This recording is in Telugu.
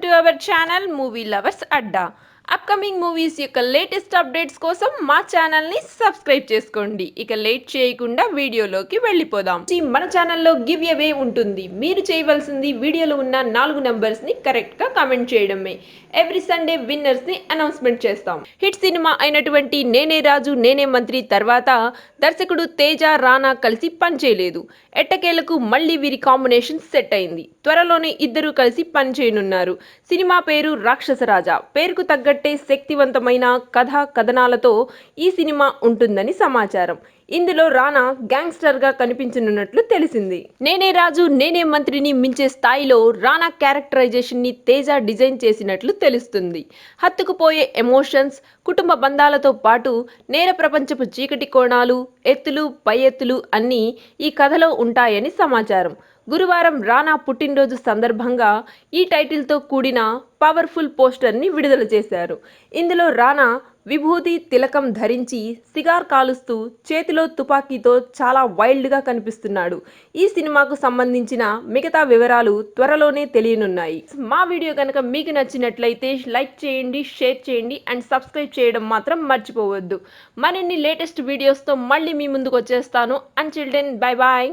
Welcome to our channel movie lovers Adda. Upcoming movies యొక్క లేటెస్ట్ అప్డేట్స్ కోసం మా ఛానల్ని సబ్స్క్రైబ్ చేసుకోండి. ఇక లేట్ చేయకుండా వీడియోలోకి వెళ్ళిపోదాం. మన ఛానల్లో గివ్ అవే ఉంటుంది. మీరు చేయవలసింది వీడియోలో ఉన్న 4 నెంబర్స్ని కరెక్ట్గా కామెంట్ చేయడమే. ఎవ్రీ సండే విన్నర్స్ని అనౌన్స్మెంట్ చేస్తాం. హిట్ సినిమా అయినటువంటి నేనే రాజు నేనే మంత్రి తర్వాత దర్శకుడు తేజ రానా కలిసి పనిచేయలేదు. ఎట్టకేలకు మళ్ళీ వీరి కాంబినేషన్ సెట్ అయింది. త్వరలోనే ఇద్దరు కలిసి పనిచేయనున్నారు. సినిమా పేరు రాక్షసరాజా. పేరుకు తగ్గట్టే శక్తివంతమైన కథా కథనాలతో ఈ సినిమా ఉంటుందని సమాచారం. ఇందులో రానా గ్యాంగ్స్టర్గా కనిపించనున్నట్లు తెలిసింది. నేనే రాజు నేనే మంత్రిని మించే స్థాయిలో రానా క్యారెక్టరైజేషన్ని తేజ డిజైన్ చేసినట్లు తెలుస్తుంది. హత్తుకుపోయే ఎమోషన్స్, కుటుంబ బంధాలతో పాటు నేర ప్రపంచపు చీకటి కోణాలు, ఎత్తులు పై ఎత్తులు అన్నీ ఈ కథలో ఉంటాయని సమాచారం. గురువారం రానా పుట్టినరోజు సందర్భంగా ఈ టైటిల్తో కూడిన పవర్ఫుల్ పోస్టర్ని విడుదల చేశారు. ఇందులో రానా విభూతి తిలకం ధరించి సిగార్ కాలుస్తూ చేతిలో తుపాకీతో చాలా వైల్డ్గా కనిపిస్తున్నాడు. ఈ సినిమాకు సంబంధించిన మిగతా వివరాలు త్వరలోనే తెలియనున్నాయి. మా వీడియో కనుక మీకు నచ్చినట్లయితే లైక్ చేయండి, షేర్ చేయండి అండ్ సబ్స్క్రైబ్ చేయడం మాత్రం మర్చిపోవద్దు. మరిన్ని లేటెస్ట్ వీడియోస్తో మళ్ళీ మీ ముందుకు వచ్చేస్తాను. Until then bye bye.